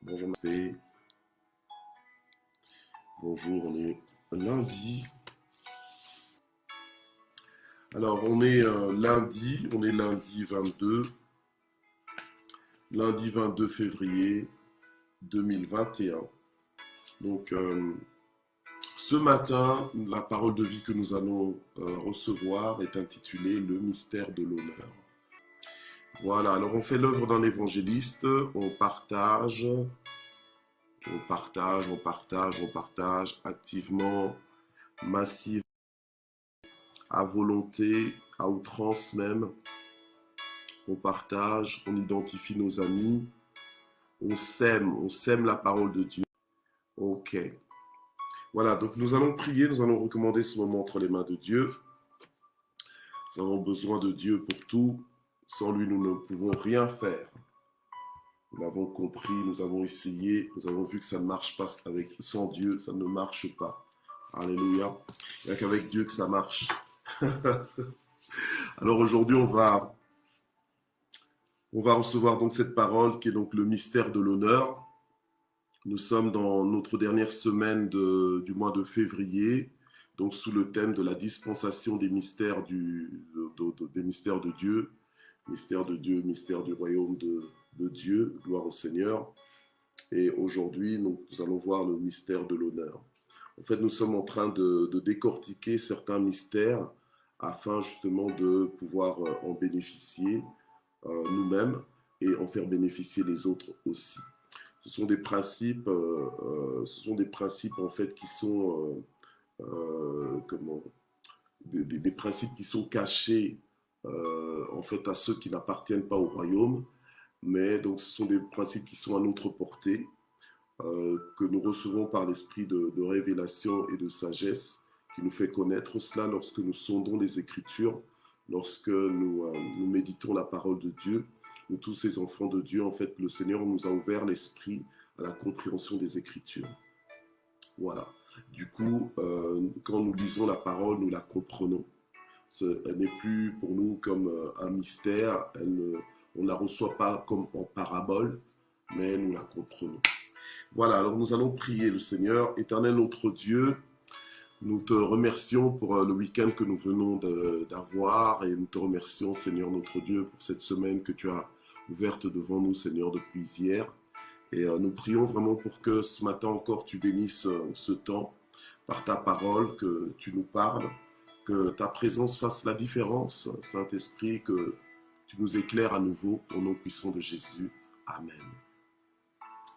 Bonjour, Mathé. Bonjour, on est lundi. Alors, on est lundi 22 février 2021. Donc, ce matin, la parole de vie que nous allons recevoir est intitulée Le mystère de l'honneur. Voilà, alors on fait l'œuvre d'un évangéliste, on partage activement, massivement, à volonté, à outrance même. On partage, on identifie nos amis, on sème la parole de Dieu. Ok. Voilà, donc nous allons prier, nous allons recommander ce moment entre les mains de Dieu. Nous avons besoin de Dieu pour tout. Sans lui, nous ne pouvons rien faire. Nous l'avons compris, nous avons essayé, nous avons vu que ça ne marche pas sans Dieu, ça ne marche pas. Alléluia. Il n'y a qu'avec Dieu que ça marche. Alors aujourd'hui, on va recevoir donc cette parole qui est donc le mystère de l'honneur. Nous sommes dans notre dernière semaine du mois de février, donc sous le thème de la dispensation des mystères, des mystères de Dieu, mystère du royaume de Dieu, gloire au Seigneur. Et aujourd'hui, nous allons voir le mystère de l'honneur. En fait, nous sommes en train de décortiquer certains mystères afin justement de pouvoir en bénéficier nous-mêmes et en faire bénéficier les autres aussi. Ce sont des principes en fait qui sont des principes qui sont cachés en fait à ceux qui n'appartiennent pas au royaume, mais donc ce sont des principes qui sont à notre portée, que nous recevons par l'esprit de révélation et de sagesse qui nous fait connaître cela lorsque nous sondons les Écritures, lorsque nous méditons la parole de Dieu. Nous tous ces enfants de Dieu, en fait, le Seigneur nous a ouvert l'esprit à la compréhension des Écritures. Voilà. Du coup, quand nous lisons la parole, nous la comprenons. Elle n'est plus pour nous comme un mystère, on ne la reçoit pas comme en parabole, mais nous la comprenons. Voilà, alors nous allons prier le Seigneur. Éternel notre Dieu, nous te remercions pour le week-end que nous venons d'avoir et nous te remercions, Seigneur notre Dieu, pour cette semaine que tu as ouverte devant nous, Seigneur, depuis hier. Et nous prions vraiment pour que ce matin encore tu bénisses ce temps par ta parole, que tu nous parles, que ta présence fasse la différence, Saint-Esprit, que tu nous éclaires à nouveau au nom puissant de Jésus. Amen.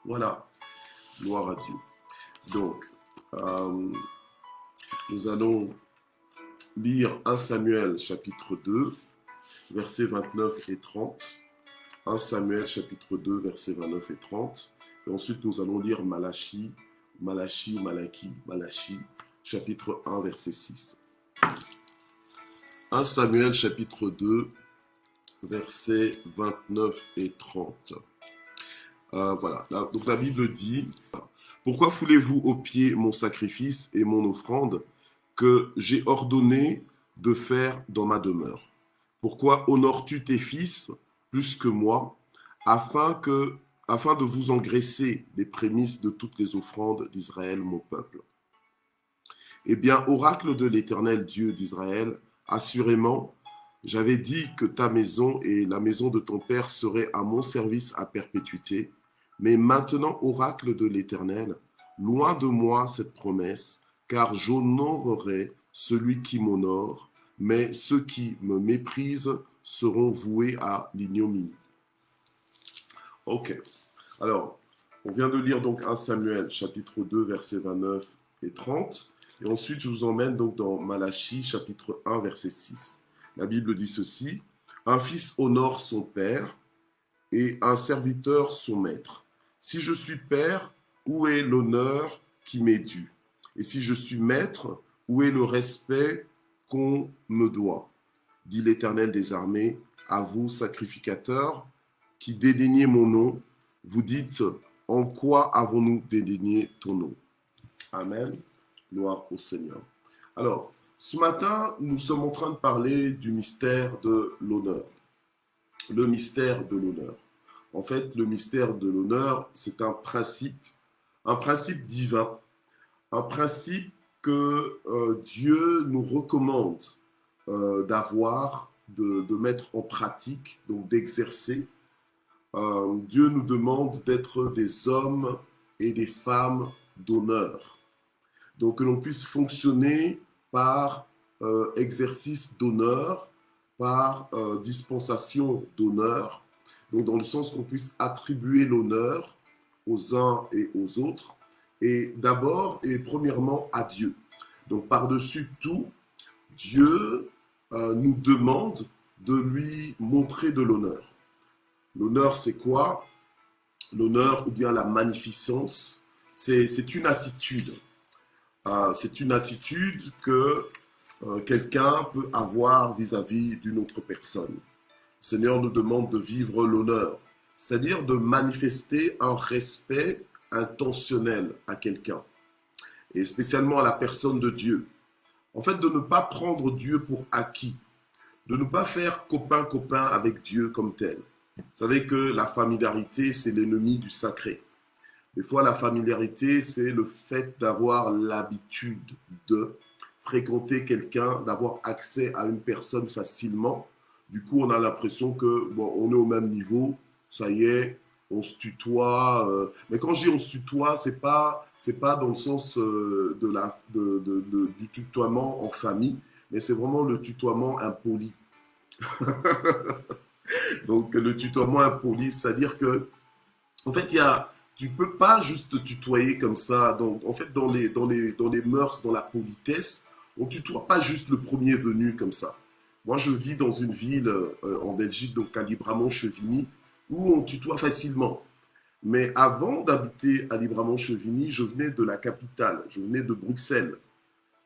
Voilà, gloire à Dieu. Donc, nous allons lire 1 Samuel chapitre 2, versets 29 et 30. 1 Samuel chapitre 2, versets 29 et 30. Et ensuite, nous allons lire Malachi, chapitre 1, verset 6. 1 Samuel chapitre 2, versets 29 et 30. Voilà, donc la Bible dit « Pourquoi foulez-vous aux pieds mon sacrifice et mon offrande que j'ai ordonné de faire dans ma demeure? Pourquoi honores-tu tes fils plus que moi, afin de vous engraisser des prémices de toutes les offrandes d'Israël, mon peuple? Eh bien, oracle de l'Éternel Dieu d'Israël, assurément, j'avais dit que ta maison et la maison de ton père seraient à mon service à perpétuité. Mais maintenant, oracle de l'Éternel, loin de moi cette promesse, car j'honorerai celui qui m'honore, mais ceux qui me méprisent seront voués à l'ignominie. » Ok. Alors, on vient de lire donc 1 Samuel, chapitre 2, versets 29 et 30. Et ensuite, je vous emmène donc dans Malachi, chapitre 1, verset 6. La Bible dit ceci: « Un fils honore son père et un serviteur son maître. Si je suis père, où est l'honneur qui m'est dû? Et si je suis maître, où est le respect qu'on me doit? Dit l'Éternel des armées, à vous, sacrificateurs, qui dédaignez mon nom, vous dites, en quoi avons-nous dédaigné ton nom? » Amen. Gloire au Seigneur. Alors, ce matin, nous sommes en train de parler du mystère de l'honneur. Le mystère de l'honneur. en fait, le mystère de l'honneur, c'est un principe divin, un principe que Dieu nous recommande d'avoir, de mettre en pratique, donc d'exercer. Dieu nous demande d'être des hommes et des femmes d'honneur. Donc que l'on puisse fonctionner par exercice d'honneur, par dispensation d'honneur, donc dans le sens qu'on puisse attribuer l'honneur aux uns et aux autres, et d'abord et premièrement à Dieu. Donc par-dessus tout, Dieu nous demande de lui montrer de l'honneur. L'honneur, c'est quoi? L'honneur ou bien la magnificence, c'est une attitude. C'est une attitude que quelqu'un peut avoir vis-à-vis d'une autre personne. Le Seigneur nous demande de vivre l'honneur, c'est-à-dire de manifester un respect intentionnel à quelqu'un, et spécialement à la personne de Dieu. En fait, de ne pas prendre Dieu pour acquis, de ne pas faire copain-copain avec Dieu comme tel. Vous savez que la familiarité, c'est l'ennemi du sacré. Des fois, la familiarité, c'est le fait d'avoir l'habitude de fréquenter quelqu'un, d'avoir accès à une personne facilement. Du coup, on a l'impression que, bon, on est au même niveau, ça y est, on se tutoie. Mais quand je dis on se tutoie, c'est pas dans le sens du tutoiement en famille, mais c'est vraiment le tutoiement impoli. Donc, le tutoiement impoli, c'est-à-dire que, en fait, tu peux pas juste te tutoyer comme ça. Donc, en fait, dans les mœurs, dans la politesse, on tutoie pas juste le premier venu comme ça. Moi, je vis dans une ville en Belgique, donc à Libramont-Chevigny, où on tutoie facilement. Mais avant d'habiter à Libramont-Chevigny, je venais de la capitale, je venais de Bruxelles.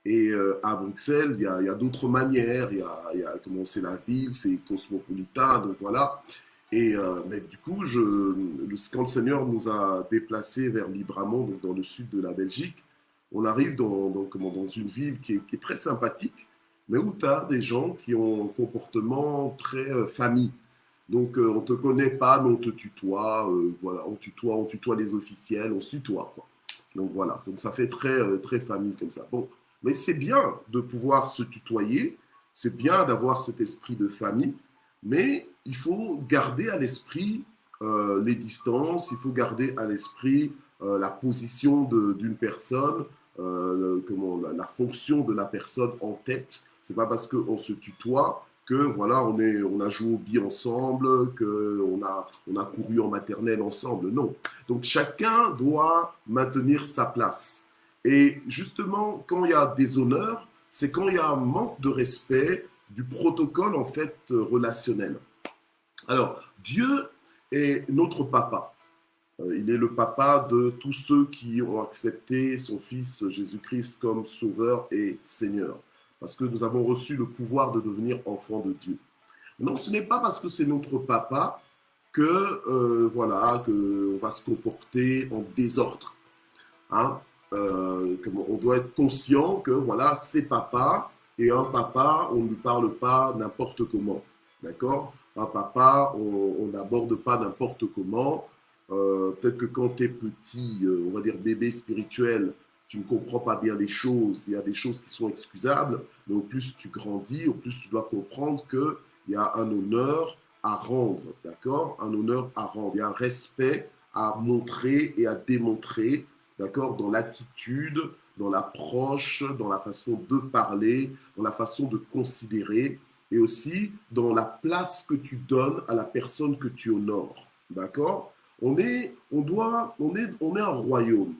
Et à Bruxelles, il y a d'autres manières. Il y a comment c'est la ville, c'est cosmopolitain, donc voilà. Et mais du coup, quand le Seigneur nous a déplacés vers Libramont, donc dans le sud de la Belgique, on arrive dans une ville qui est très sympathique, mais où tu as des gens qui ont un comportement très famille. Donc, on ne te connaît pas, mais on te tutoie. Voilà, on tutoie les officiels, on se tutoie, quoi. Donc voilà, donc ça fait très, très famille comme ça. Bon, mais c'est bien de pouvoir se tutoyer, c'est bien d'avoir cet esprit de famille, mais il faut garder à l'esprit les distances, il faut garder à l'esprit la position d'une personne, la fonction de la personne en tête. C'est pas parce qu'on se tutoie que voilà, on a joué au billes ensemble, qu'on a couru en maternelle ensemble. Non. Donc chacun doit maintenir sa place. Et justement, quand il y a des honneurs, c'est quand il y a un manque de respect du protocole en fait relationnel. Alors, Dieu est notre papa. Il est le papa de tous ceux qui ont accepté son Fils Jésus-Christ comme Sauveur et Seigneur. Parce que nous avons reçu le pouvoir de devenir enfants de Dieu. Non, ce n'est pas parce que c'est notre papa que voilà, qu'on va se comporter en désordre. Hein? On doit être conscient que voilà, c'est papa, et un papa, on ne lui parle pas n'importe comment. D'accord? Un papa, on n'aborde pas n'importe comment. Peut-être que quand tu es petit, on va dire bébé spirituel, tu ne comprends pas bien les choses. Il y a des choses qui sont excusables, mais au plus tu grandis, au plus tu dois comprendre qu'il y a un honneur à rendre. D'accord? Un honneur à rendre. Il y a un respect à montrer et à démontrer. D'accord? Dans l'attitude, dans l'approche, dans la façon de parler, dans la façon de considérer, et aussi dans la place que tu donnes à la personne que tu honores. D'accord? On est un royaume.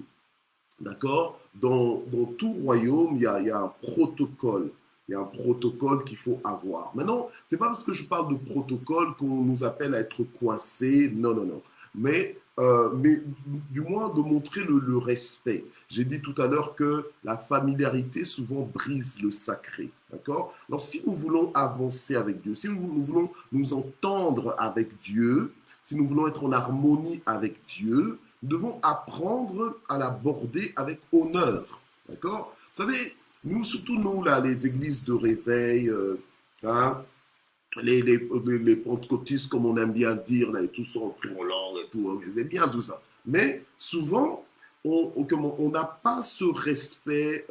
D'accord? Dans tout royaume, il y a un protocole. Il y a un protocole qu'il faut avoir. Maintenant, ce n'est pas parce que je parle de protocole qu'on nous appelle à être coincés. Non, non, non. Mais du moins de montrer le respect. J'ai dit tout à l'heure que la familiarité souvent brise le sacré. D'accord? Alors, si nous voulons avancer avec Dieu, si nous voulons nous entendre avec Dieu, si nous voulons être en harmonie avec Dieu, nous devons apprendre à l'aborder avec honneur. D'accord? Vous savez, nous, surtout nous, là, les églises de réveil, hein, les pentecôtistes, comme on aime bien dire, là, et tout ça, on prie en langue et tout, c'est bien tout ça. Mais souvent, on n'a pas ce respect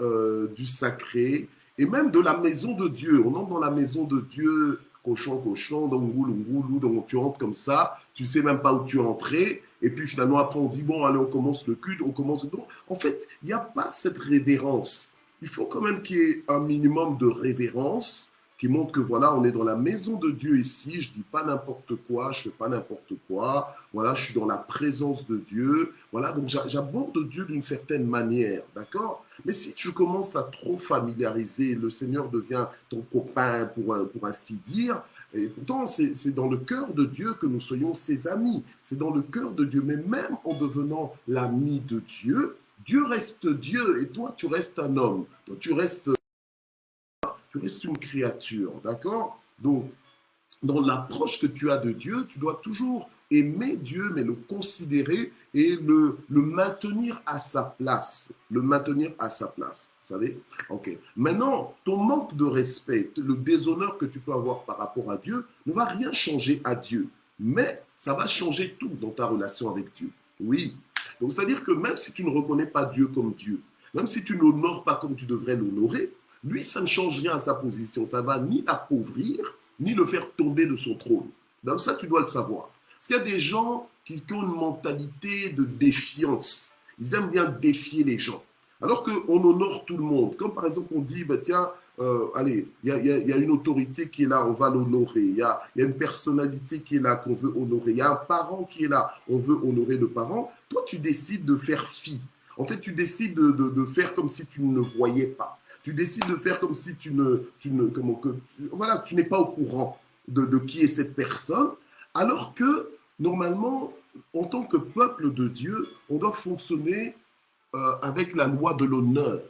du sacré et même de la maison de Dieu. On entre dans la maison de Dieu, cochon, cochon, donc goulou, goulou, donc tu entres comme ça, tu sais même pas où tu es entré, et puis finalement après on dit, bon, allez, on commence le culte, on commence le don. En fait, il n'y a pas cette révérence. Il faut quand même qu'il y ait un minimum de révérence qui montre que voilà, on est dans la maison de Dieu ici, je dis pas n'importe quoi, je fais pas n'importe quoi, voilà, je suis dans la présence de Dieu, voilà, donc j'aborde Dieu d'une certaine manière, d'accord? Mais si tu commences à trop familiariser, le Seigneur devient ton copain, pour ainsi dire, et pourtant c'est dans le cœur de Dieu que nous soyons ses amis, c'est dans le cœur de Dieu, mais même en devenant l'ami de Dieu, Dieu reste Dieu et toi tu restes un homme, toi tu restes une créature, d'accord? Donc, dans l'approche que tu as de Dieu, tu dois toujours aimer Dieu, mais le considérer et le maintenir à sa place. Le maintenir à sa place, vous savez? Ok. Maintenant, ton manque de respect, le déshonneur que tu peux avoir par rapport à Dieu, ne va rien changer à Dieu. Mais ça va changer tout dans ta relation avec Dieu. Oui. Donc, c'est-à-dire que même si tu ne reconnais pas Dieu comme Dieu, même si tu n'honores pas comme tu devrais l'honorer, lui, ça ne change rien à sa position. Ça ne va ni l'appauvrir, ni le faire tomber de son trône. Donc ça, tu dois le savoir. Parce qu'il y a des gens qui ont une mentalité de défiance. Ils aiment bien défier les gens. Alors qu'on honore tout le monde. Comme par exemple, on dit, bah, tiens, allez, il y a une autorité qui est là, on va l'honorer. Il y a une personnalité qui est là, qu'on veut honorer. Il y a un parent qui est là, on veut honorer le parent. Toi, tu décides de faire fi. En fait, tu décides de faire comme si tu ne le voyais pas. Tu décides de faire comme si voilà, tu n'es pas au courant de qui est cette personne, alors que normalement, en tant que peuple de Dieu, on doit fonctionner avec la loi de l'honneur.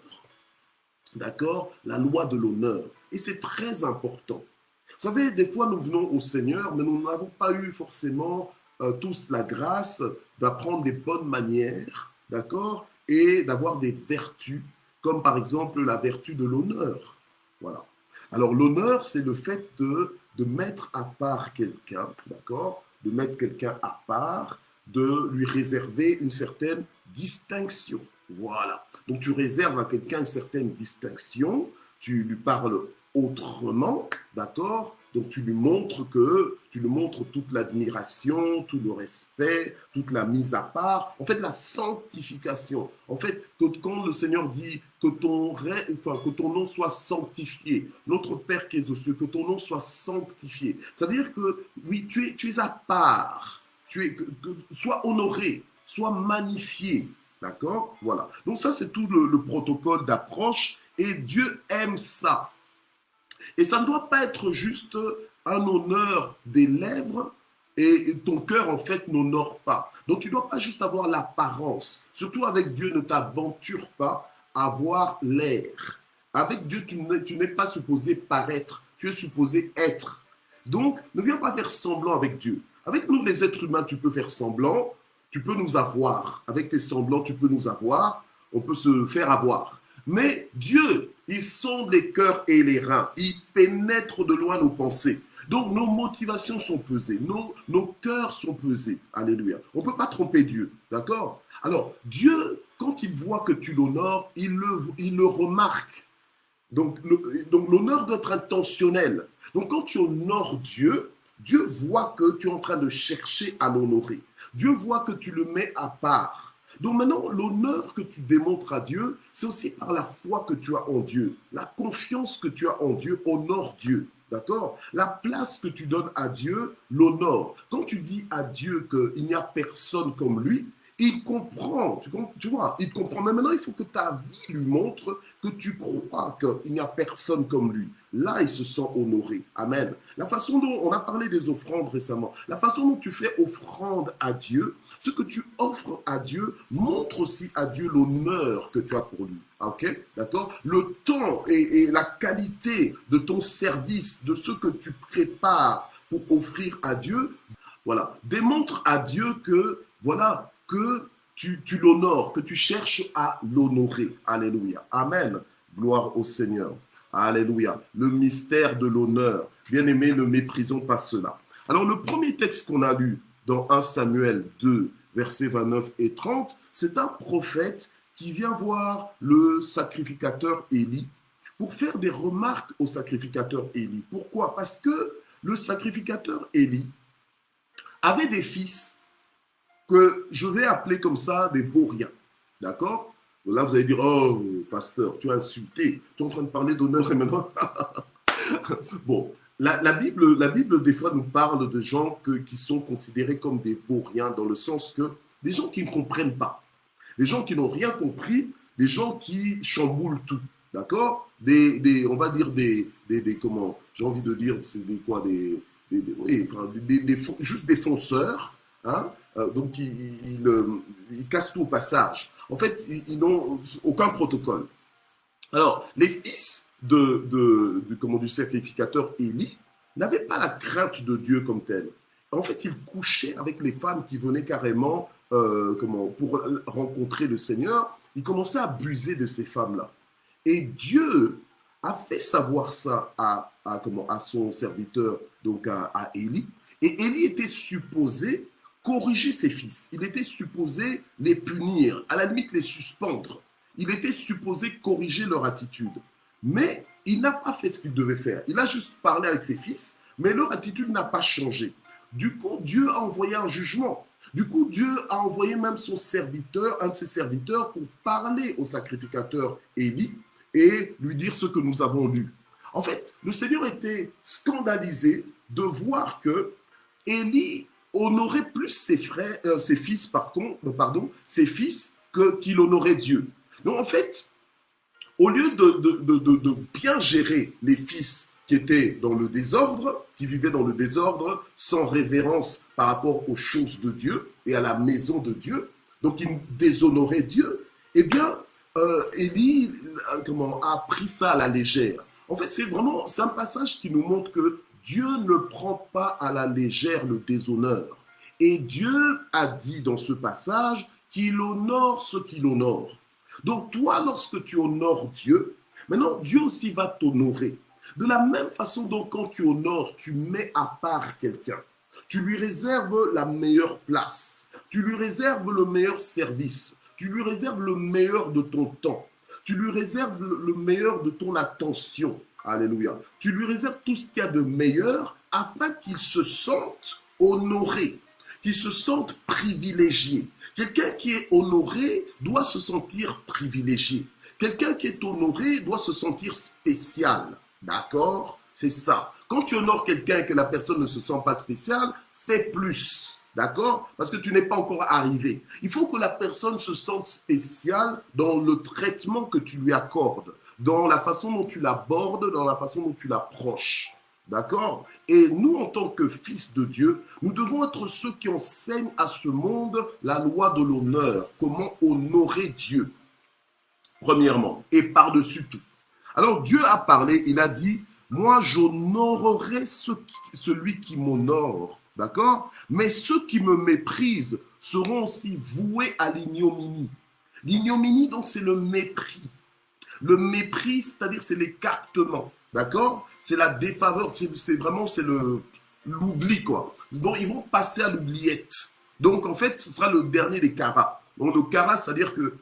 D'accord? La loi de l'honneur. Et c'est très important. Vous savez, des fois, nous venons au Seigneur, mais nous n'avons pas eu forcément tous la grâce d'apprendre des bonnes manières, d'accord? Et d'avoir des vertus, comme par exemple la vertu de l'honneur. Voilà. Alors, l'honneur, c'est le fait de mettre à part quelqu'un, d'accord? De mettre quelqu'un à part, de lui réserver une certaine distinction. Voilà. Donc, tu réserves à quelqu'un une certaine distinction, tu lui parles autrement, d'accord? Donc tu lui montres toute l'admiration, tout le respect, toute la mise à part, en fait la sanctification. En fait, quand le Seigneur dit que ton nom soit sanctifié, notre Père qui est aux cieux, que ton nom soit sanctifié. Ça veut dire que oui, tu es à part, sois honoré, sois magnifié, d'accord? Voilà. Donc ça c'est tout le protocole d'approche et Dieu aime ça. Et ça ne doit pas être juste un honneur des lèvres et ton cœur, en fait, n'honore pas. Donc, tu ne dois pas juste avoir l'apparence. Surtout avec Dieu, ne t'aventure pas à avoir l'air. Avec Dieu, tu n'es pas supposé paraître, tu es supposé être. Donc, ne viens pas faire semblant avec Dieu. Avec nous, les êtres humains, tu peux faire semblant, tu peux nous avoir. Avec tes semblants, tu peux nous avoir, on peut se faire avoir. Mais Dieu, il sonde les cœurs et les reins. Il pénètre de loin nos pensées. Donc nos motivations sont pesées. Nos cœurs sont pesés. Alléluia. On ne peut pas tromper Dieu. D'accord? Alors Dieu, quand il voit que tu l'honores, il le remarque. Donc l'honneur doit être intentionnel. Donc quand tu honores Dieu, Dieu voit que tu es en train de chercher à l'honorer. Dieu voit que tu le mets à part. Donc maintenant, l'honneur que tu démontres à Dieu, c'est aussi par la foi que tu as en Dieu. La confiance que tu as en Dieu honore Dieu. D'accord? La place que tu donnes à Dieu l'honore. Quand tu dis à Dieu qu'il n'y a personne comme lui, il comprend, tu vois, il comprend. Mais maintenant, il faut que ta vie lui montre que tu crois qu'il n'y a personne comme lui. Là, il se sent honoré. Amen. La façon dont, on a parlé des offrandes récemment, la façon dont tu fais offrande à Dieu, ce que tu offres à Dieu montre aussi à Dieu l'honneur que tu as pour lui. Ok? D'accord? Le temps et la qualité de ton service, de ce que tu prépares pour offrir à Dieu, voilà, démontre à Dieu que, voilà, que tu l'honores, que tu cherches à l'honorer. Alléluia. Amen. Gloire au Seigneur. Alléluia. Le mystère de l'honneur. Bien-aimés, ne méprisons pas cela. Alors, le premier texte qu'on a lu dans 1 Samuel 2, versets 29 et 30, c'est un prophète qui vient voir le sacrificateur Élie pour faire des remarques au sacrificateur Élie. Pourquoi? Parce que le sacrificateur Élie avait des fils que je vais appeler comme ça des vauriens. D'accord? Là, vous allez dire, oh, pasteur, tu as insulté. Tu es en train de parler d'honneur et maintenant. Bon, la Bible, des fois, nous parle de gens qui sont considérés comme des vauriens, dans le sens que des gens qui ne comprennent pas, des gens qui n'ont rien compris, des gens qui chamboulent tout. D'accord? On va dire comment, j'ai envie de dire, c'est des quoi, oui, enfin, juste des fonceurs, hein? Donc ils cassent tout au passage. En fait, ils n'ont aucun protocole. Alors, les fils du sacrificateur Élie n'avaient pas la crainte de Dieu comme tel. En fait, ils couchaient avec les femmes qui venaient carrément pour rencontrer le Seigneur. Ils commençaient à abuser de ces femmes-là. Et Dieu a fait savoir ça à son serviteur, donc à Élie. Et Élie était supposé corriger ses fils. Il était supposé les punir, à la limite les suspendre. Il était supposé corriger leur attitude. Mais il n'a pas fait ce qu'il devait faire. Il a juste parlé avec ses fils, mais leur attitude n'a pas changé. Du coup, Dieu a envoyé un jugement. Du coup, Dieu a envoyé même son serviteur, un de ses serviteurs, pour parler au sacrificateur Élie et lui dire ce que nous avons lu. En fait, le Seigneur était scandalisé de voir que Élie honorait plus ses fils, ses fils, qu'il honorait Dieu. Donc en fait, au lieu de bien gérer les fils qui étaient dans le désordre, qui vivaient dans le désordre, sans révérence par rapport aux choses de Dieu et à la maison de Dieu, donc ils déshonoraient Dieu, eh bien, Élie a pris ça à la légère. En fait, c'est un passage qui nous montre que Dieu ne prend pas à la légère le déshonneur. Et Dieu a dit dans ce passage qu'il honore ce qu'il honore. Donc toi, lorsque tu honores Dieu, maintenant Dieu aussi va t'honorer. De la même façon dont quand tu honores, tu mets à part quelqu'un. Tu lui réserves la meilleure place. Tu lui réserves le meilleur service. Tu lui réserves le meilleur de ton temps. Tu lui réserves le meilleur de ton attention. Alléluia. Tu lui réserves tout ce qu'il y a de meilleur afin qu'il se sente honoré, qu'il se sente privilégié. Quelqu'un qui est honoré doit se sentir privilégié. Quelqu'un qui est honoré doit se sentir spécial. D'accord? C'est ça. Quand tu honores quelqu'un et que la personne ne se sent pas spéciale, fais plus. D'accord? Parce que tu n'es pas encore arrivé. Il faut que la personne se sente spéciale dans le traitement que tu lui accordes, dans la façon dont tu l'abordes, dans la façon dont tu l'approches. D'accord? Et nous, en tant que fils de Dieu, nous devons être ceux qui enseignent à ce monde la loi de l'honneur, comment honorer Dieu, premièrement, et par-dessus tout. Alors Dieu a parlé, il a dit, moi j'honorerai celui qui m'honore, d'accord? Mais ceux qui me méprisent seront aussi voués à l'ignominie. L'ignominie, donc, c'est le mépris. Le mépris, c'est-à-dire c'est l'écartement, d'accord? C'est la défaveur, c'est l'oubli, quoi. Donc ils vont passer à l'oubliette. Donc en fait, ce sera le dernier des caras. Donc le cara, c'est-à-dire que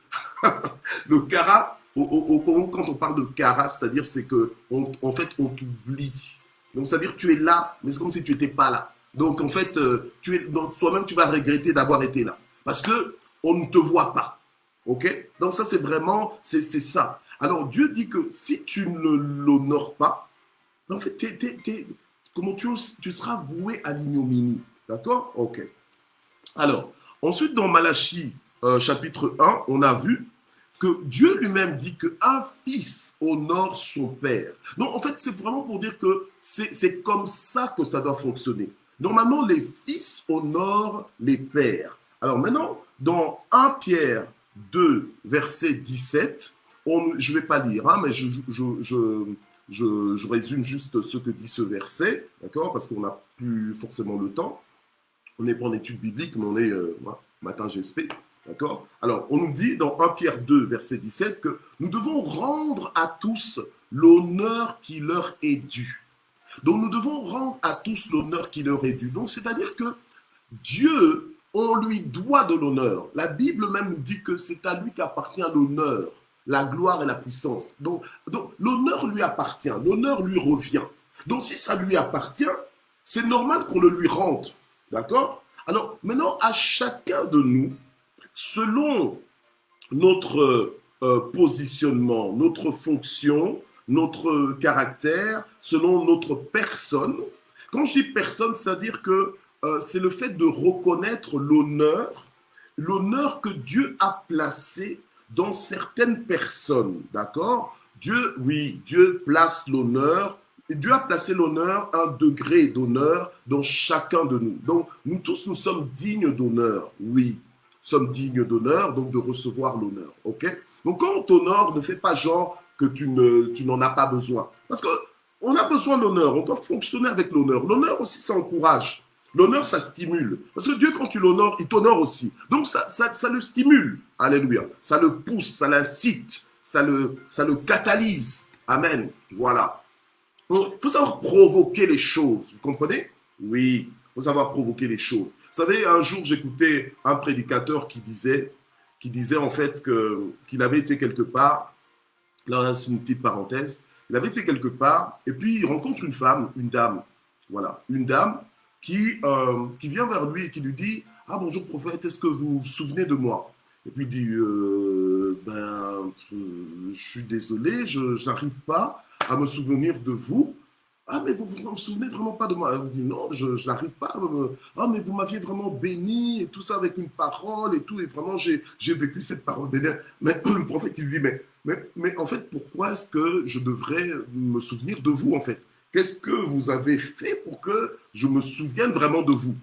le cara, au Congo, quand on parle de cara, c'est-à-dire c'est que en fait on t'oublie. Donc c'est-à-dire tu es là, mais c'est comme si tu n'étais pas là. Donc en fait, toi-même tu vas regretter d'avoir été là, parce que on ne te voit pas. Ok? Donc ça c'est vraiment, c'est ça. Alors Dieu dit que si tu ne l'honores pas, en fait, comment tu seras voué à l'ignominie. D'accord? Ok. Alors, ensuite dans Malachie chapitre 1, on a vu que Dieu lui-même dit qu'un fils honore son père. Donc en fait, c'est vraiment pour dire que c'est comme ça que ça doit fonctionner. Normalement, les fils honorent les pères. Alors maintenant, dans 1 Pierre 2, verset 17, je ne vais pas lire, hein, mais je résume juste ce que dit ce verset, d'accord, parce qu'on n'a plus forcément le temps. On n'est pas en études bibliques, mais on est matin GSP, D'accord? Alors, on nous dit dans 1 Pierre 2, verset 17, que nous devons rendre à tous l'honneur qui leur est dû. Donc, nous devons rendre à tous l'honneur qui leur est dû. Donc, c'est-à-dire que Dieu, on lui doit de l'honneur. La Bible même nous dit que c'est à lui qu'appartient l'honneur, la gloire et la puissance. Donc l'honneur lui appartient, l'honneur lui revient. Donc, si ça lui appartient, c'est normal qu'on le lui rende. D'accord? Alors, maintenant, à chacun de nous, selon notre positionnement, notre fonction, notre caractère, selon notre personne. Quand je dis personne, c'est-à-dire que c'est le fait de reconnaître l'honneur que Dieu a placé dans certaines personnes, d'accord? Dieu place l'honneur, et Dieu a placé l'honneur, un degré d'honneur dans chacun de nous. Donc, nous tous, nous sommes dignes d'honneur, oui. Sommes dignes d'honneur, donc de recevoir l'honneur, ok? Donc, quand on t'honore, ne fais pas genre que tu n'en as pas besoin. Parce qu'on a besoin d'honneur, on doit fonctionner avec l'honneur. L'honneur aussi, ça encourage. L'honneur, ça stimule. Parce que Dieu, quand tu l'honores, il t'honore aussi. Donc, ça le stimule. Alléluia. Ça le pousse, ça l'incite, ça le catalyse. Amen. Voilà. Donc, il faut savoir provoquer les choses. Vous comprenez? Oui, il faut savoir provoquer les choses. Vous savez, un jour, j'écoutais un prédicateur qui disait en fait qu'il avait été quelque part. Là, c'est une petite parenthèse. Il avait été quelque part et puis il rencontre une femme, une dame. Voilà, une dame qui vient vers lui et qui lui dit « Ah, bonjour prophète, est-ce que vous vous souvenez de moi ?» Et puis il dit je suis désolé, je n'arrive pas à me souvenir de vous. Ah, mais vous ne vous souvenez vraiment pas de moi? Elle dit non, je n'arrive pas. Ah, mais vous m'aviez vraiment béni et tout ça avec une parole et tout. Et vraiment, j'ai vécu cette parole. Mais le prophète, il lui dit mais en fait, pourquoi est-ce que je devrais me souvenir de vous en fait? Qu'est-ce que vous avez fait pour que je me souvienne vraiment de vous?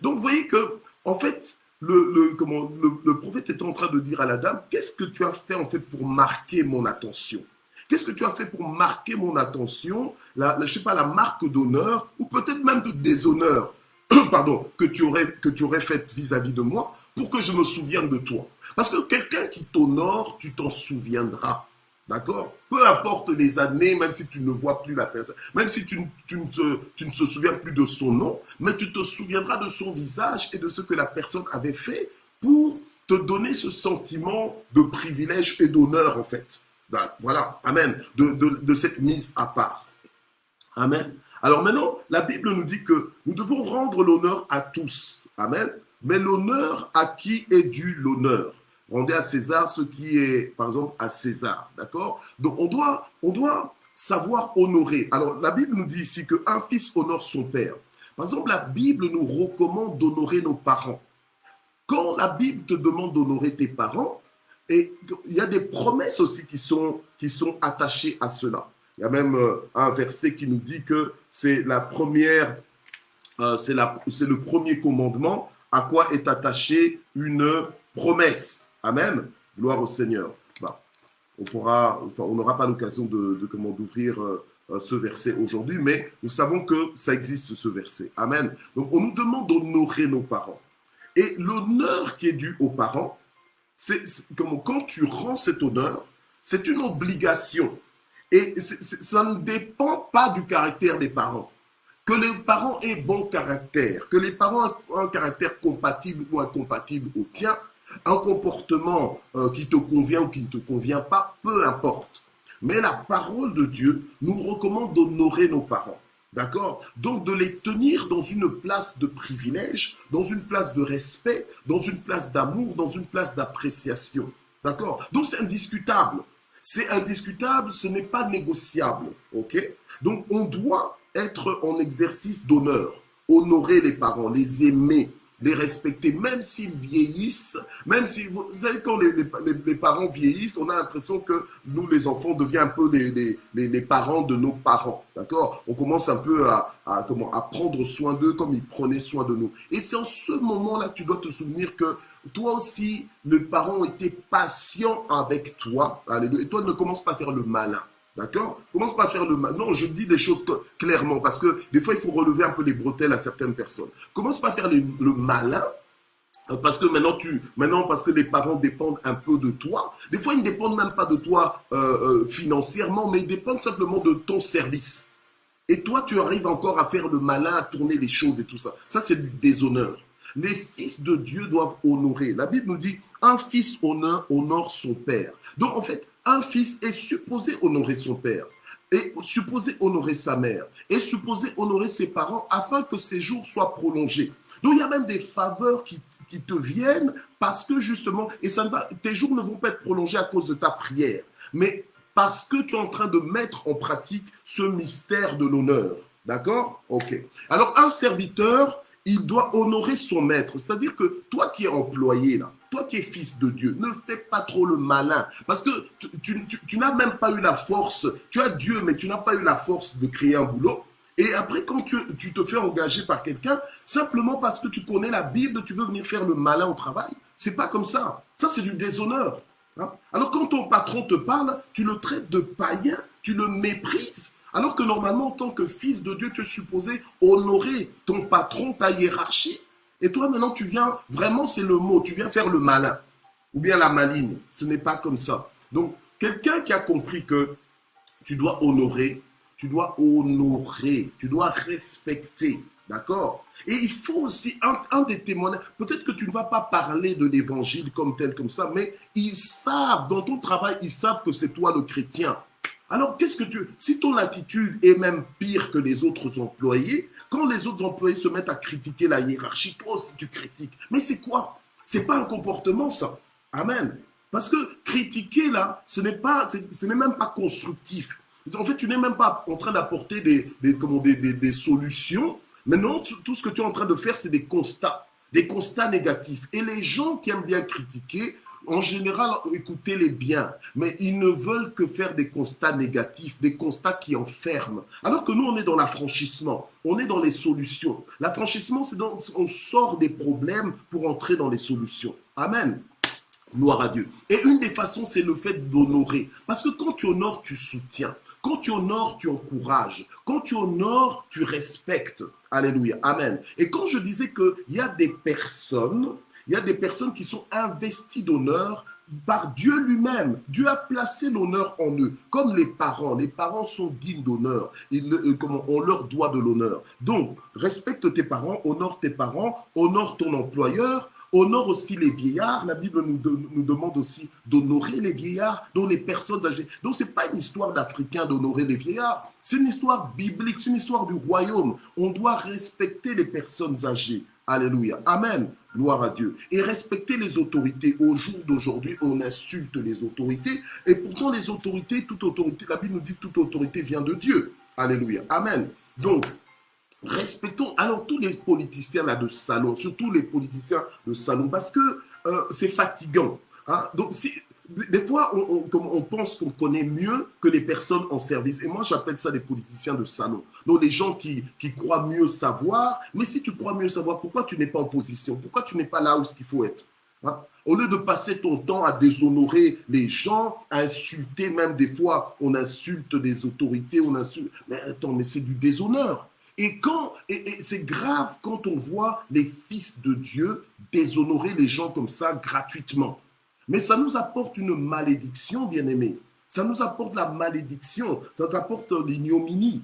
Donc, vous voyez que, en fait, le prophète est en train de dire à la dame, qu'est-ce que tu as fait en fait pour marquer mon attention? Qu'est-ce que tu as fait pour marquer mon attention, je sais pas, la marque d'honneur ou peut-être même de déshonneur, pardon, que tu aurais fait vis-à-vis de moi pour que je me souvienne de toi. Parce que quelqu'un qui t'honore, tu t'en souviendras. D'accord? Peu importe les années, même si tu ne vois plus la personne, même si tu ne te souviens plus de son nom, mais tu te souviendras de son visage et de ce que la personne avait fait pour te donner ce sentiment de privilège et d'honneur en fait. Ben, voilà, amen, de cette mise à part. Amen. Alors maintenant, la Bible nous dit que nous devons rendre l'honneur à tous. Amen. Mais l'honneur à qui est dû l'honneur? Rendez à César ce qui est, par exemple, à César. D'accord? Donc, on doit savoir honorer. Alors, la Bible nous dit ici qu'un fils honore son père. Par exemple, la Bible nous recommande d'honorer nos parents. Quand la Bible te demande d'honorer tes parents, et il y a des promesses aussi qui sont attachées à cela. Il y a même un verset qui nous dit que c'est la première, c'est le premier commandement à quoi est attachée une promesse. Amen. Gloire au Seigneur. Bah, on n'aura pas l'occasion d'ouvrir ce verset aujourd'hui, mais nous savons que ça existe ce verset. Amen. Donc on nous demande d'honorer nos parents. Et l'honneur qui est dû aux parents, quand tu rends cet honneur, c'est une obligation. Et ça ne dépend pas du caractère des parents. Que les parents aient bon caractère, que les parents aient un caractère compatible ou incompatible au tien, un comportement qui te convient ou qui ne te convient pas, peu importe. Mais la parole de Dieu nous recommande d'honorer nos parents. D'accord? Donc de les tenir dans une place de privilège, dans une place de respect, dans une place d'amour, dans une place d'appréciation. D'accord? Donc c'est indiscutable. C'est indiscutable, ce n'est pas négociable. Ok? Donc on doit être en exercice d'honneur, honorer les parents, les aimer, les respecter, même s'ils vieillissent, même si, vous savez, quand les parents vieillissent, on a l'impression que nous, les enfants, deviennent un peu les parents de nos parents, d'accord? On commence un peu à prendre soin d'eux comme ils prenaient soin de nous. Et c'est en ce moment-là que tu dois te souvenir que toi aussi, les parents ont été patients avec toi, alléluia, et toi ne commence pas à faire le malin. D'accord? Commence pas à faire le mal. Non, je dis des choses clairement parce que des fois, il faut relever un peu les bretelles à certaines personnes. Commence pas à faire le malin Parce que maintenant, parce que les parents dépendent un peu de toi. Des fois, ils ne dépendent même pas de toi financièrement, mais ils dépendent simplement de ton service. Et toi, tu arrives encore à faire le malin, à tourner les choses et tout ça. Ça, c'est du déshonneur. Les fils de Dieu doivent honorer. La Bible nous dit, un fils honore son père. Donc, en fait, un fils est supposé honorer son père, est supposé honorer sa mère, est supposé honorer ses parents afin que ses jours soient prolongés. Donc, il y a même des faveurs qui te viennent parce que justement, et ça ne va, tes jours ne vont pas être prolongés à cause de ta prière, mais parce que tu es en train de mettre en pratique ce mystère de l'honneur. D'accord? Ok. Alors, un serviteur, il doit honorer son maître. C'est-à-dire que toi qui es employé, là, toi qui es fils de Dieu, ne fais pas trop le malin. Parce que tu n'as même pas eu la force. Tu as Dieu, mais tu n'as pas eu la force de créer un boulot. Et après, quand tu te fais engager par quelqu'un, simplement parce que tu connais la Bible, tu veux venir faire le malin au travail. C'est pas comme ça. Ça, c'est du déshonneur. Hein? Alors, quand ton patron te parle, tu le traites de païen, tu le méprises. Alors que normalement, en tant que fils de Dieu, tu es supposé honorer ton patron, ta hiérarchie. Et toi, maintenant, tu viens, vraiment, c'est le mot, tu viens faire le malin. Ou bien la maligne. Ce n'est pas comme ça. Donc, quelqu'un qui a compris que tu dois honorer, tu dois respecter. D'accord? Et il faut aussi, un des témoignages, peut-être que tu ne vas pas parler de l'évangile comme tel, comme ça, mais ils savent, dans ton travail, ils savent que c'est toi le chrétien. Alors, si ton attitude est même pire que les autres employés, quand les autres employés se mettent à critiquer la hiérarchie, toi aussi tu critiques. Mais c'est quoi? C'est pas un comportement, ça. Amen. Parce que critiquer, là, ce n'est même pas constructif. En fait, tu n'es même pas en train d'apporter des solutions. Mais non, tout ce que tu es en train de faire, c'est des constats négatifs. Et les gens qui aiment bien critiquer, en général, écoutez-les bien, mais ils ne veulent que faire des constats négatifs, des constats qui enferment. Alors que nous, on est dans l'affranchissement, on est dans les solutions. L'affranchissement, on sort des problèmes pour entrer dans les solutions. Amen. Gloire à Dieu. Et une des façons, c'est le fait d'honorer. Parce que quand tu honores, tu soutiens. Quand tu honores, tu encourages. Quand tu honores, tu respectes. Alléluia. Amen. Et quand je disais qu'il y a des personnes, qui sont investies d'honneur par Dieu lui-même. Dieu a placé l'honneur en eux, comme les parents. Les parents sont dignes d'honneur. On leur doit de l'honneur. Donc, respecte tes parents, honore ton employeur, honore aussi les vieillards. La Bible nous demande aussi d'honorer les vieillards, dont les personnes âgées. Donc, ce n'est pas une histoire d'Africains d'honorer les vieillards. C'est une histoire biblique, c'est une histoire du royaume. On doit respecter les personnes âgées. Alléluia. Amen. Gloire à Dieu. Et respecter les autorités. Au jour d'aujourd'hui, on insulte les autorités. Et pourtant, les autorités, toute autorité, la Bible nous dit toute autorité vient de Dieu. Alléluia. Amen. Donc, respectons alors tous les politiciens là de salon, surtout les politiciens de salon, parce que c'est fatigant. Hein? Donc, des fois, on pense qu'on connaît mieux que les personnes en service. Et moi, j'appelle ça des politiciens de salon. Donc, les gens qui croient mieux savoir. Mais si tu crois mieux savoir, pourquoi tu n'es pas en position? Pourquoi tu n'es pas là où il faut être? Hein? Au lieu de passer ton temps à déshonorer les gens, à insulter, même des fois, on insulte des autorités, Mais attends, mais c'est du déshonneur. Et c'est grave quand on voit les fils de Dieu déshonorer les gens comme ça gratuitement. Mais ça nous apporte une malédiction, bien-aimés. Ça nous apporte la malédiction, ça nous apporte l'ignominie.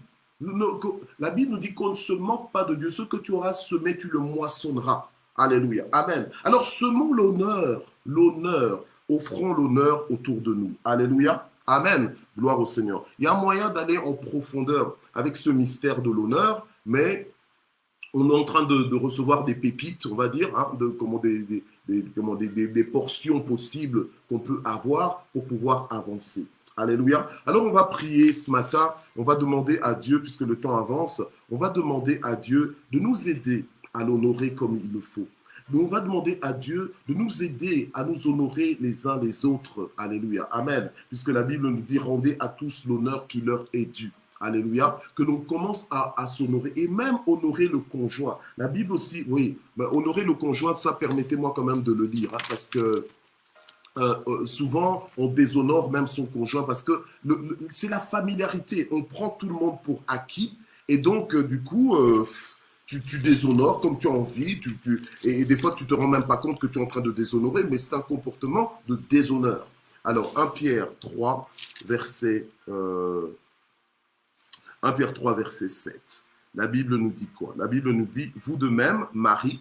La Bible nous dit qu'on ne se moque pas de Dieu. Ce que tu auras semé, tu le moissonneras. Alléluia. Amen. Alors semons l'honneur, offrons l'honneur autour de nous. Alléluia. Amen. Gloire au Seigneur. Il y a un moyen d'aller en profondeur avec ce mystère de l'honneur, mais on est en train de recevoir des pépites, on va dire, hein, des portions possibles qu'on peut avoir pour pouvoir avancer. Alléluia. Alors on va prier ce matin, on va demander à Dieu, puisque le temps avance, on va demander à Dieu de nous aider à l'honorer comme il le faut. Donc on va demander à Dieu de nous aider à nous honorer les uns les autres. Alléluia. Amen. Puisque la Bible nous dit, rendez à tous l'honneur qui leur est dû. Alléluia, que l'on commence à s'honorer et même honorer le conjoint. La Bible aussi, oui, ben, honorer le conjoint, ça permettez-moi quand même de le lire, hein, parce que souvent on déshonore même son conjoint parce que c'est la familiarité. On prend tout le monde pour acquis et donc du coup, tu déshonores comme tu as envie, et des fois tu te rends même pas compte que tu es en train de déshonorer, mais c'est un comportement de déshonneur. Alors 1 Pierre 3, verset, 1 Pierre 3, verset 7. La Bible nous dit quoi? La Bible nous dit, vous de même, Marie,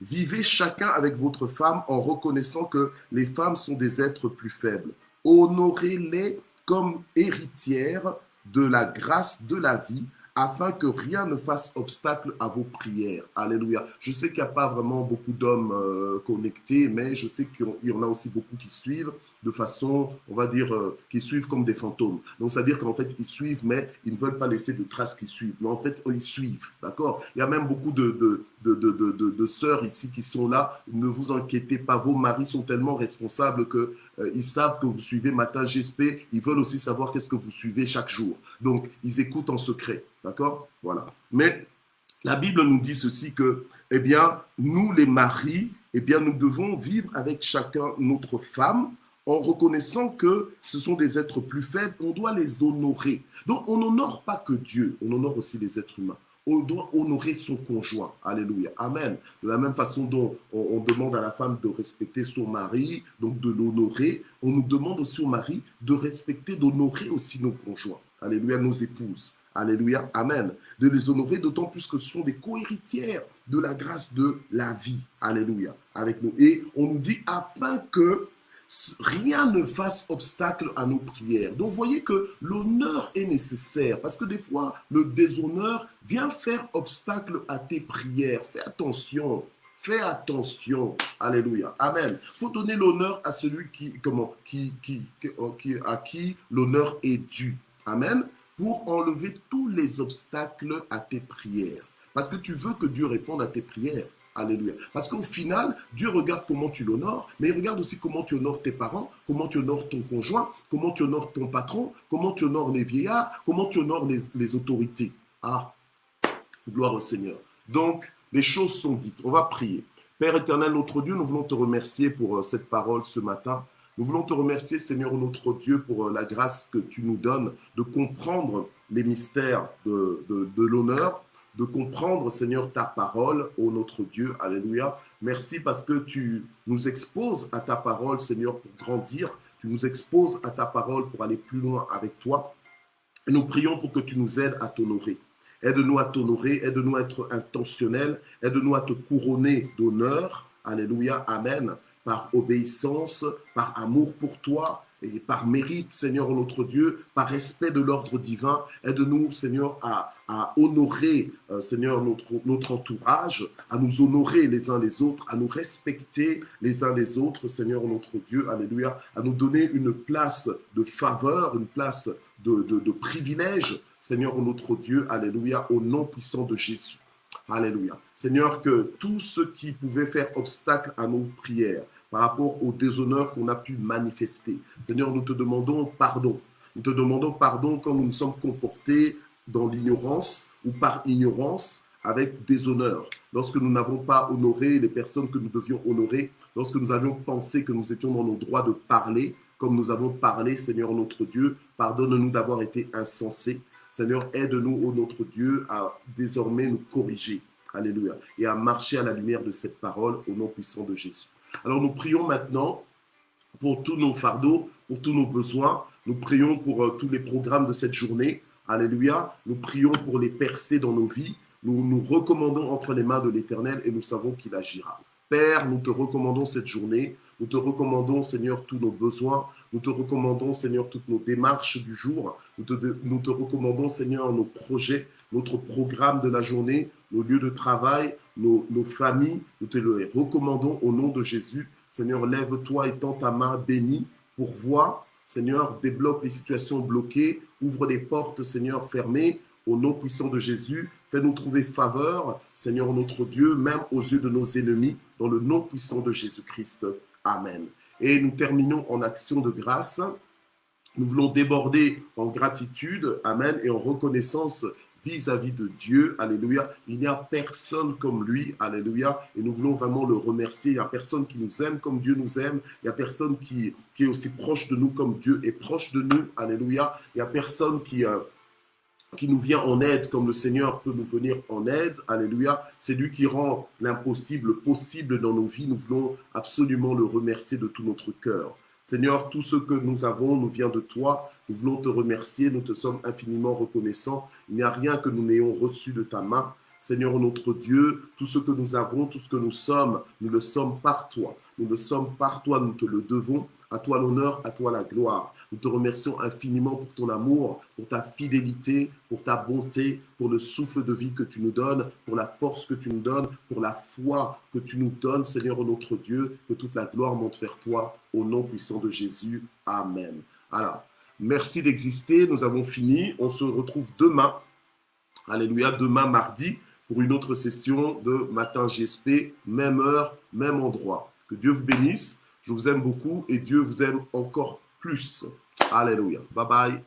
vivez chacun avec votre femme en reconnaissant que les femmes sont des êtres plus faibles. Honorez-les comme héritières de la grâce de la vie, afin que rien ne fasse obstacle à vos prières. Alléluia. Je sais qu'il n'y a pas vraiment beaucoup d'hommes connectés, mais je sais qu'il y en a aussi beaucoup qui suivent de façon, on va dire, qui suivent comme des fantômes. Donc, c'est-à-dire qu'en fait, ils suivent, mais ils ne veulent pas laisser de traces qu'ils suivent. Mais en fait, ils suivent, d'accord? Il y a même beaucoup de sœurs ici qui sont là. Ne vous inquiétez pas, vos maris sont tellement responsables que ils savent que vous suivez Matin GSP. Ils veulent aussi savoir qu'est-ce que vous suivez chaque jour. Donc, ils écoutent en secret, d'accord? Voilà. Mais la Bible nous dit ceci que, eh bien, nous les maris, eh bien, nous devons vivre avec chacun notre femme en reconnaissant que ce sont des êtres plus faibles, on doit les honorer. Donc, on n'honore pas que Dieu, on honore aussi les êtres humains. On doit honorer son conjoint. Alléluia. Amen. De la même façon dont on demande à la femme de respecter son mari, donc de l'honorer, on nous demande aussi au mari de respecter, d'honorer aussi nos conjoints. Alléluia, nos épouses. Alléluia, amen. De les honorer, d'autant plus que ce sont des co-héritières de la grâce de la vie. Alléluia, avec nous. Et on nous dit afin que rien ne fasse obstacle à nos prières. Donc, vous voyez que l'honneur est nécessaire parce que des fois, le déshonneur vient faire obstacle à tes prières. Fais attention. Fais attention. Alléluia. Amen. Il faut donner l'honneur à celui à qui l'honneur est dû. Amen. Pour enlever tous les obstacles à tes prières. Parce que tu veux que Dieu réponde à tes prières. Alléluia. Parce qu'au final, Dieu regarde comment tu l'honores, mais il regarde aussi comment tu honores tes parents, comment tu honores ton conjoint, comment tu honores ton patron, comment tu honores les vieillards, comment tu honores les autorités. Ah, gloire au Seigneur. Donc, les choses sont dites. On va prier. Père éternel, notre Dieu, nous voulons te remercier pour cette parole ce matin. Nous voulons te remercier, Seigneur, notre Dieu, pour la grâce que tu nous donnes de comprendre les mystères de l'honneur, de comprendre, Seigneur, ta parole, ô notre Dieu. Alléluia. Merci parce que tu nous exposes à ta parole, Seigneur, pour grandir. Tu nous exposes à ta parole pour aller plus loin avec toi. Et nous prions pour que tu nous aides à t'honorer. Aide-nous à t'honorer, aide-nous à être intentionnels, aide-nous à te couronner d'honneur. Alléluia, amen. Par obéissance, par amour pour toi et par mérite, Seigneur notre Dieu, par respect de l'ordre divin. Aide-nous, Seigneur, à honorer, Seigneur, notre entourage, à nous honorer les uns les autres, à nous respecter les uns les autres, Seigneur notre Dieu, alléluia, à nous donner une place de faveur, une place de privilège, Seigneur notre Dieu, alléluia, au nom puissant de Jésus. Alléluia. Seigneur, que tout ce qui pouvait faire obstacle à nos prières par rapport au déshonneur qu'on a pu manifester, Seigneur, nous te demandons pardon. Nous te demandons pardon quand nous nous sommes comportés dans l'ignorance ou par ignorance avec déshonneur. Lorsque nous n'avons pas honoré les personnes que nous devions honorer, lorsque nous avions pensé que nous étions dans nos droits de parler, comme nous avons parlé, Seigneur notre Dieu, pardonne-nous d'avoir été insensés. Seigneur, aide-nous, ô notre Dieu, à désormais nous corriger. Alléluia. Et à marcher à la lumière de cette parole au nom puissant de Jésus. Alors nous prions maintenant pour tous nos fardeaux, pour tous nos besoins. Nous prions pour tous les programmes de cette journée. Alléluia. Nous prions pour les percées dans nos vies. Nous nous recommandons entre les mains de l'Éternel et nous savons qu'il agira. Père, nous te recommandons cette journée. Nous te recommandons, Seigneur, tous nos besoins. Nous te recommandons, Seigneur, toutes nos démarches du jour. Nous te recommandons, Seigneur, nos projets, notre programme de la journée, nos lieux de travail, nos familles. Nous te les recommandons au nom de Jésus. Seigneur, lève-toi et tends ta main bénie pour voir. Seigneur, débloque les situations bloquées. Ouvre les portes, Seigneur, fermées. Au nom puissant de Jésus, fais-nous trouver faveur, Seigneur notre Dieu, même aux yeux de nos ennemis, dans le nom puissant de Jésus-Christ. Amen. Et nous terminons en action de grâce. Nous voulons déborder en gratitude, amen, et en reconnaissance vis-à-vis de Dieu, alléluia. Il n'y a personne comme lui, alléluia, et nous voulons vraiment le remercier. Il n'y a personne qui nous aime comme Dieu nous aime. Il n'y a personne qui est aussi proche de nous comme Dieu est proche de nous, alléluia. Il n'y a personne qui qui nous vient en aide comme le Seigneur peut nous venir en aide. Alléluia. C'est lui qui rend l'impossible possible dans nos vies. Nous voulons absolument le remercier de tout notre cœur. Seigneur, tout ce que nous avons nous vient de toi. Nous voulons te remercier. Nous te sommes infiniment reconnaissants. Il n'y a rien que nous n'ayons reçu de ta main. Seigneur notre Dieu, tout ce que nous avons, tout ce que nous le sommes par toi. Nous le sommes par toi, nous te le devons. À toi l'honneur, à toi la gloire. Nous te remercions infiniment pour ton amour, pour ta fidélité, pour ta bonté, pour le souffle de vie que tu nous donnes, pour la force que tu nous donnes, pour la foi que tu nous donnes, Seigneur notre Dieu, que toute la gloire monte vers toi, au nom puissant de Jésus. Amen. Alors, merci d'exister, nous avons fini. On se retrouve demain, alléluia, demain mardi, pour une autre session de Matin GSP, même heure, même endroit. Que Dieu vous bénisse. Je vous aime beaucoup et Dieu vous aime encore plus. Alléluia. Bye bye.